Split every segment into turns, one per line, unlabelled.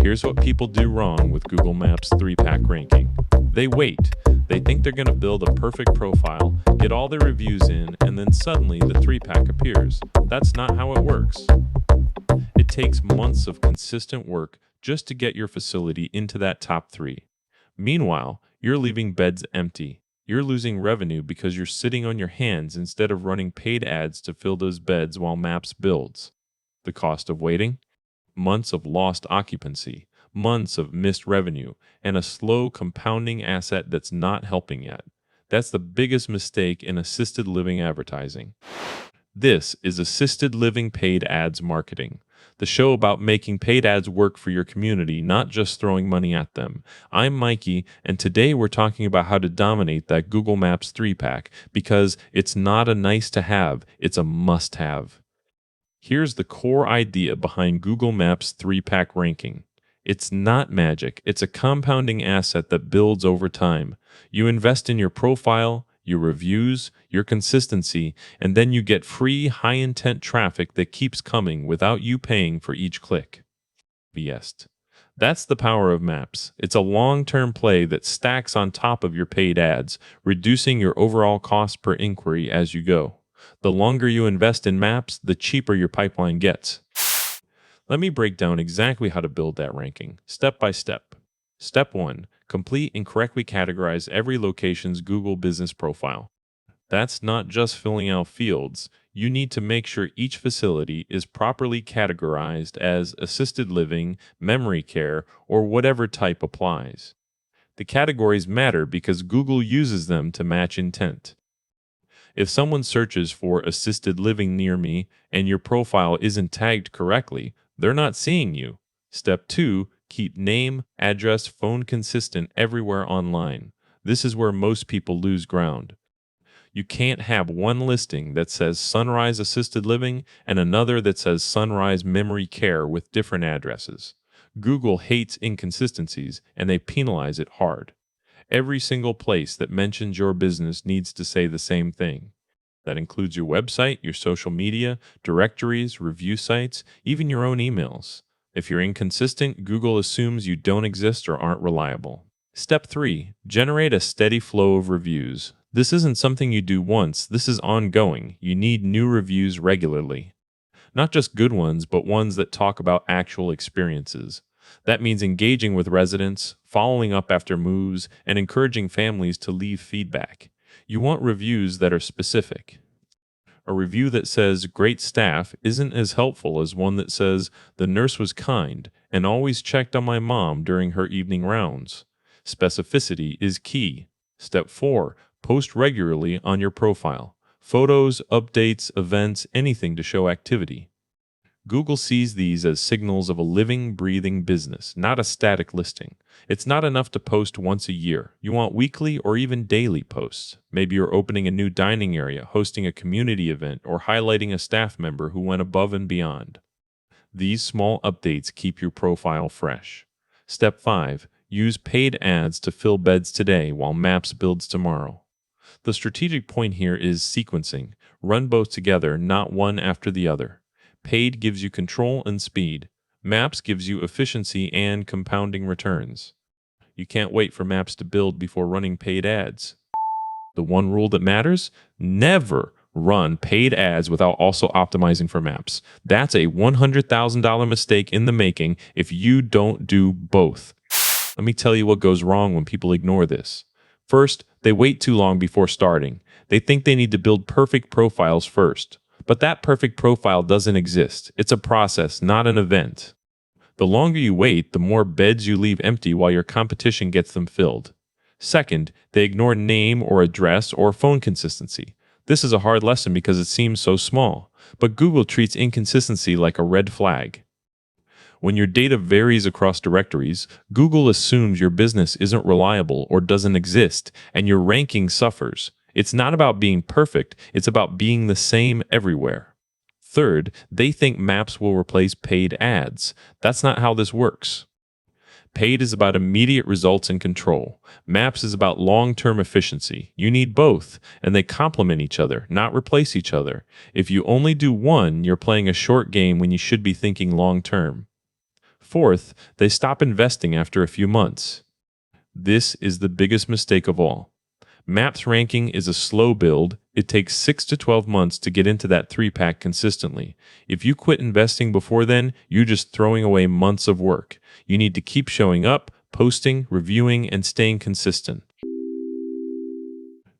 Here's what people do wrong with Google Maps 3-pack ranking. They wait. They think they're going to build a perfect profile, get all their reviews in, and then suddenly the 3-pack appears. That's not how it works. It takes months of consistent work just to get your facility into that top 3. Meanwhile, you're leaving beds empty. You're losing revenue because you're sitting on your hands instead of running paid ads to fill those beds while Maps builds. The cost of waiting? Months of lost occupancy, months of missed revenue, and a slow compounding asset that's not helping yet. That's the biggest mistake in assisted living advertising. This is Assisted Living Paid Ads Marketing, the show about making paid ads work for your community, not just throwing money at them. I'm Mikey, and today we're talking about how to dominate that Google Maps 3-pack, because it's not a nice to have, it's a must-have. Here's the core idea behind Google Maps 3-pack ranking. It's not magic, it's a compounding asset that builds over time. You invest in your profile, your reviews, your consistency, and then you get free, high-intent traffic that keeps coming without you paying for each click. Yes. That's the power of Maps. It's a long-term play that stacks on top of your paid ads, reducing your overall cost per inquiry as you go. The longer you invest in Maps, the cheaper your pipeline gets. Let me break down exactly how to build that ranking, step by step. Step 1. Complete and correctly categorize every location's Google Business Profile. That's not just filling out fields. You need to make sure each facility is properly categorized as assisted living, memory care, or whatever type applies. The categories matter because Google uses them to match intent. If someone searches for assisted living near me and your profile isn't tagged correctly, they're not seeing you. Step 2. Keep name, address, phone consistent everywhere online. This is where most people lose ground. You can't have one listing that says Sunrise Assisted Living and another that says Sunrise Memory Care with different addresses. Google hates inconsistencies, and they penalize it hard. Every single place that mentions your business needs to say the same thing. That includes your website, your social media, directories, review sites, even your own emails. If you're inconsistent, Google assumes you don't exist or aren't reliable. Step 3. Generate a steady flow of reviews. This isn't something you do once, this is ongoing. You need new reviews regularly. Not just good ones, but ones that talk about actual experiences. That means engaging with residents, following up after moves, and encouraging families to leave feedback. You want reviews that are specific. A review that says, "Great staff," isn't as helpful as one that says, "The nurse was kind and always checked on my mom during her evening rounds." Specificity is key. Step 4. Post regularly on your profile. Photos, updates, events, anything to show activity. Google sees these as signals of a living, breathing business, not a static listing. It's not enough to post once a year. You want weekly or even daily posts. Maybe you're opening a new dining area, hosting a community event, or highlighting a staff member who went above and beyond. These small updates keep your profile fresh. Step 5. Use paid ads to fill beds today while Maps builds tomorrow. The strategic point here is sequencing. Run both together, not one after the other. Paid gives you control and speed. Maps gives you efficiency and compounding returns. You can't wait for Maps to build before running paid ads. The one rule that matters? Never run paid ads without also optimizing for Maps. That's a $100,000 mistake in the making if you don't do both. Let me tell you what goes wrong when people ignore this. First, they wait too long before starting. They think they need to build perfect profiles first. But that perfect profile doesn't exist. It's a process, not an event. The longer you wait, the more beds you leave empty while your competition gets them filled. Second, they ignore name or address or phone consistency. This is a hard lesson because it seems so small, but Google treats inconsistency like a red flag. When your data varies across directories, Google assumes your business isn't reliable or doesn't exist, and your ranking suffers. It's not about being perfect, it's about being the same everywhere. Third, they think Maps will replace paid ads. That's not how this works. Paid is about immediate results and control. Maps is about long-term efficiency. You need both, and they complement each other, not replace each other. If you only do one, you're playing a short game when you should be thinking long-term. Fourth, they stop investing after a few months. This is the biggest mistake of all. Maps ranking is a slow build. It takes 6 to 12 months to get into that 3-pack consistently. If you quit investing before then, you're just throwing away months of work. You need to keep showing up, posting, reviewing, and staying consistent.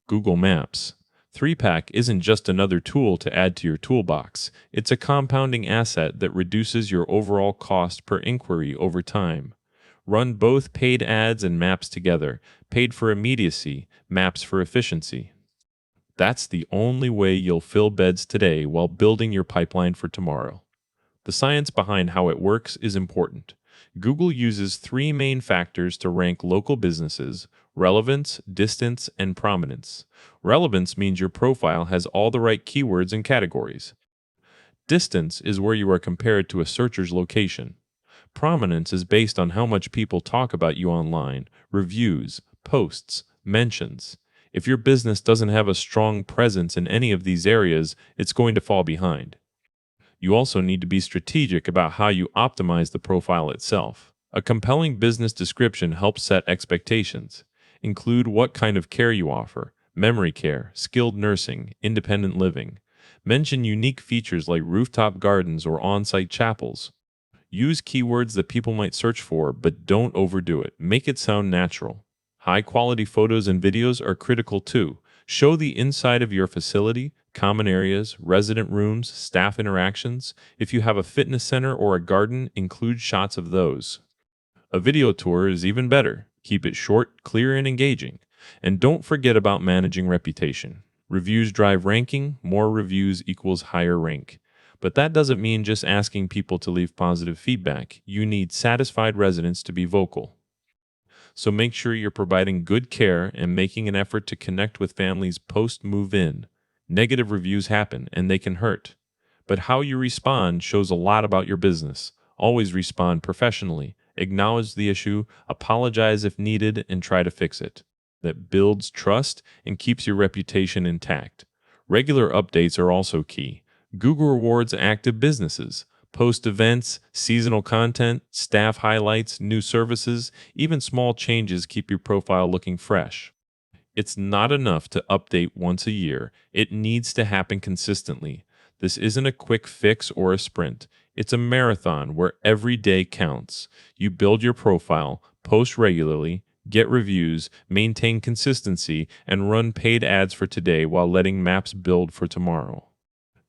Google Maps. 3-pack isn't just another tool to add to your toolbox. It's a compounding asset that reduces your overall cost per inquiry over time. Run both paid ads and maps together. Paid for immediacy, maps for efficiency. That's the only way you'll fill beds today while building your pipeline for tomorrow. The science behind how it works is important. Google uses 3 main factors to rank local businesses: relevance, distance, and prominence. Relevance means your profile has all the right keywords and categories. Distance is where you are compared to a searcher's location. Prominence is based on how much people talk about you online, reviews, posts, mentions. If your business doesn't have a strong presence in any of these areas, it's going to fall behind. You also need to be strategic about how you optimize the profile itself. A compelling business description helps set expectations. Include what kind of care you offer: memory care, skilled nursing, independent living. Mention unique features like rooftop gardens or on-site chapels. Use keywords that people might search for, but don't overdo it. Make it sound natural. High-quality photos and videos are critical too. Show the inside of your facility, common areas, resident rooms, staff interactions. If you have a fitness center or a garden, include shots of those. A video tour is even better. Keep it short, clear, and engaging. And don't forget about managing reputation. Reviews drive ranking. More reviews equals higher rank. But that doesn't mean just asking people to leave positive feedback. You need satisfied residents to be vocal. So make sure you're providing good care and making an effort to connect with families post-move-in. Negative reviews happen, and they can hurt. But how you respond shows a lot about your business. Always respond professionally. Acknowledge the issue, apologize if needed, and try to fix it. That builds trust and keeps your reputation intact. Regular updates are also key. Google rewards active businesses. Post events, seasonal content, staff highlights, new services, even small changes keep your profile looking fresh. It's not enough to update once a year. It needs to happen consistently. This isn't a quick fix or a sprint. It's a marathon where every day counts. You build your profile, post regularly, get reviews, maintain consistency, and run paid ads for today while letting maps build for tomorrow.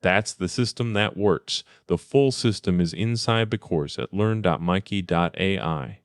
That's the system that works. The full system is inside the course at learn.mikey.ai.